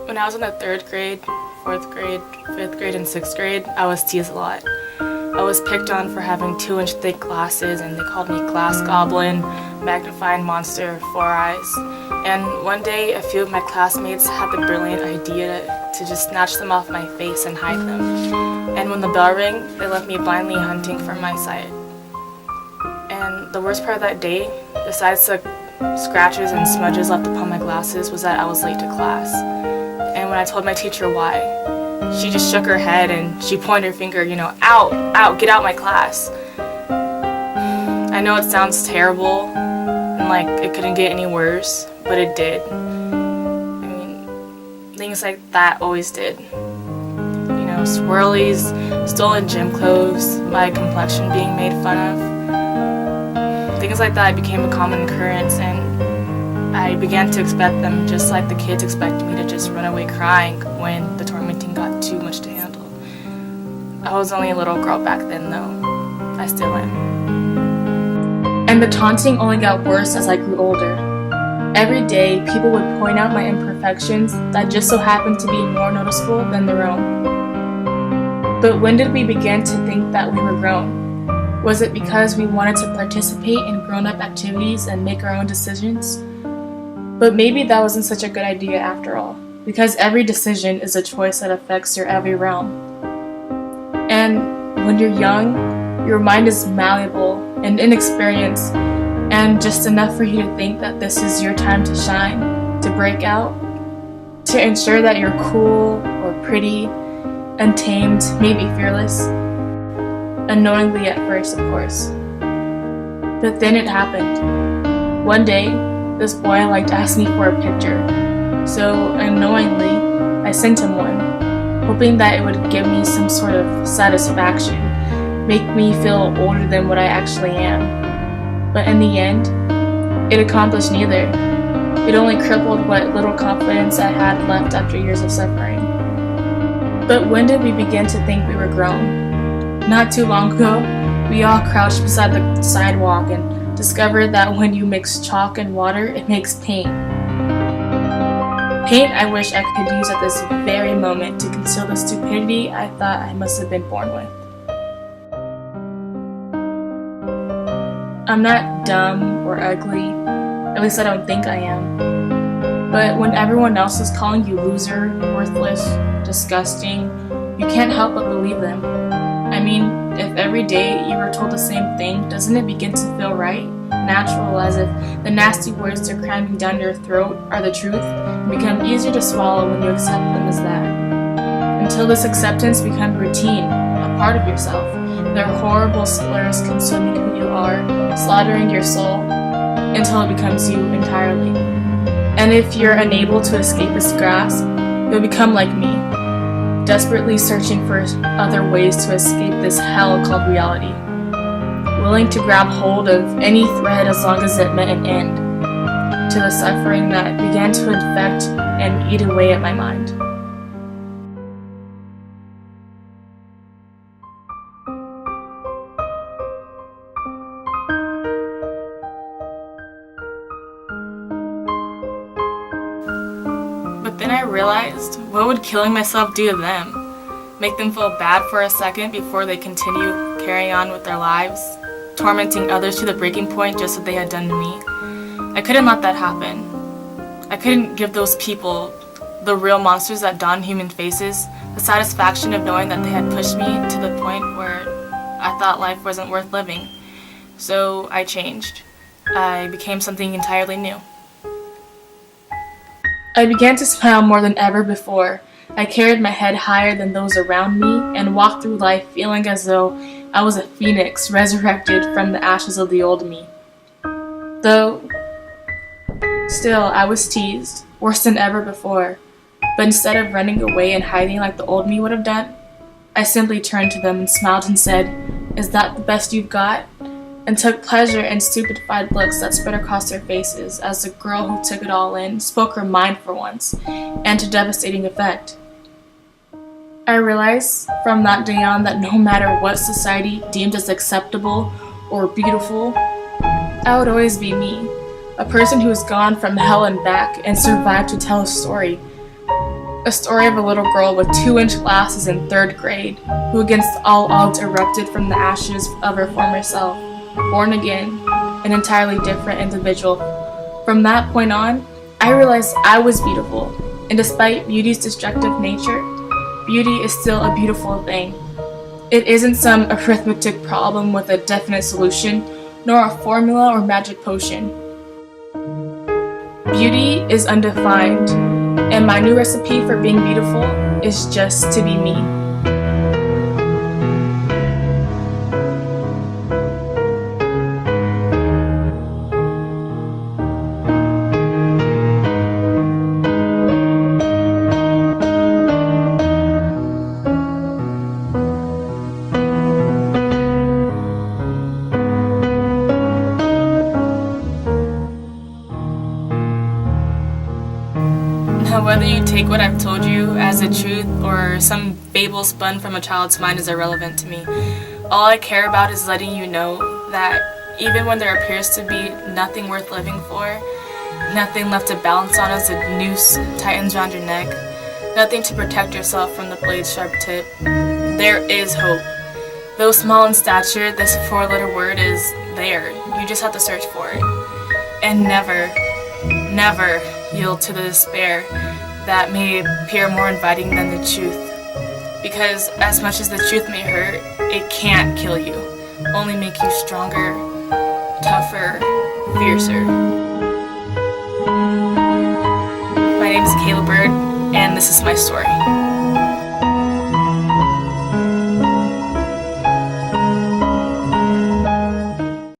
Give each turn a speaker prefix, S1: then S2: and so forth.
S1: When I was in the 3rd grade, 4th grade, 5th grade, and 6th grade, I was teased a lot. I was picked on for having 2-inch thick glasses, and they called me glass goblin, magnifying monster, 4 eyes. And one day, a few of my classmates had the brilliant idea to just snatch them off my face and hide them. And when the bell rang, they left me blindly hunting for my sight. And the worst part of that day, besides the scratches and smudges left upon my glasses, was that I was late to class. And when I told my teacher why, she just shook her head and she pointed her finger, out, get out my class. I know it sounds terrible and like it couldn't get any worse, but it did. I mean, things like that always did. Swirlies, stolen gym clothes, my complexion being made fun of. Things like that became a common occurrence, and I began to expect them just like the kids expected me to just run away crying when the tormenting got too much to handle. I was only a little girl back then, though. I still am. And the taunting only got worse as I grew older. Every day, people would point out my imperfections that just so happened to be more noticeable than their own. But when did we begin to think that we were grown? Was it because we wanted to participate in grown-up activities and make our own decisions? But maybe that wasn't such a good idea after all, because every decision is a choice that affects your every realm. And when you're young, your mind is malleable and inexperienced, and just enough for you to think that this is your time to shine, to break out, to ensure that you're cool or pretty, untamed, maybe fearless. Unknowingly at first, of course. But then it happened. One day, this boy I liked asked me for a picture. So unknowingly, I sent him one, hoping that it would give me some sort of satisfaction, make me feel older than what I actually am. But in the end, it accomplished neither. It only crippled what little confidence I had left after years of suffering. But when did we begin to think we were grown? Not too long ago, we all crouched beside the sidewalk and discovered that when you mix chalk and water, it makes paint. Paint I wish I could use at this very moment to conceal the stupidity I thought I must have been born with. I'm not dumb or ugly, at least I don't think I am. But when everyone else is calling you loser, worthless, disgusting, you can't help but believe them. I mean, if every day you were told the same thing, doesn't it begin to feel right? Natural, as if the nasty words they're cramming down your throat are the truth, and become easier to swallow when you accept them as that. Until this acceptance becomes routine, a part of yourself. Their horrible slurs consuming who you are, slaughtering your soul, until it becomes you entirely. And if you're unable to escape its grasp, you'll become like me, desperately searching for other ways to escape this hell called reality, willing to grab hold of any thread as long as it meant an end to the suffering that began to infect and eat away at my mind. But then I realized, what would killing myself do to them? Make them feel bad for a second before they continue carrying on with their lives, tormenting others to the breaking point just as they had done to me? I couldn't let that happen. I couldn't give those people, the real monsters that don human faces, the satisfaction of knowing that they had pushed me to the point where I thought life wasn't worth living. So I changed. I became something entirely new. I began to smile more than ever before. I carried my head higher than those around me and walked through life feeling as though I was a phoenix resurrected from the ashes of the old me. Though, still, I was teased, worse than ever before. But instead of running away and hiding like the old me would have done, I simply turned to them and smiled and said, "Is that the best you've got?" and took pleasure in stupefied looks that spread across their faces as the girl who took it all in spoke her mind for once, and to devastating effect. I realized from that day on that no matter what society deemed as acceptable or beautiful, I would always be me, a person who has gone from hell and back and survived to tell a story. A story of a little girl with 2-inch glasses in 3rd grade, who against all odds erupted from the ashes of her former self, born again, an entirely different individual. From that point on, I realized I was beautiful, and despite beauty's destructive nature, beauty is still a beautiful thing. It isn't some arithmetic problem with a definite solution, nor a formula or magic potion. Beauty is undefined, and my new recipe for being beautiful is just to be me. Now, whether you take what I've told you as a truth or some fable spun from a child's mind is irrelevant to me. All I care about is letting you know that even when there appears to be nothing worth living for, nothing left to balance on as a noose tightens around your neck, nothing to protect yourself from the blade's sharp tip, there is hope. Though small in stature, this 4-letter word is there. You just have to search for it. And never, never yield to the despair that may appear more inviting than the truth. Because as much as the truth may hurt, it can't kill you, only make you stronger, tougher, fiercer. My name is Kayla Bird, and this is my story.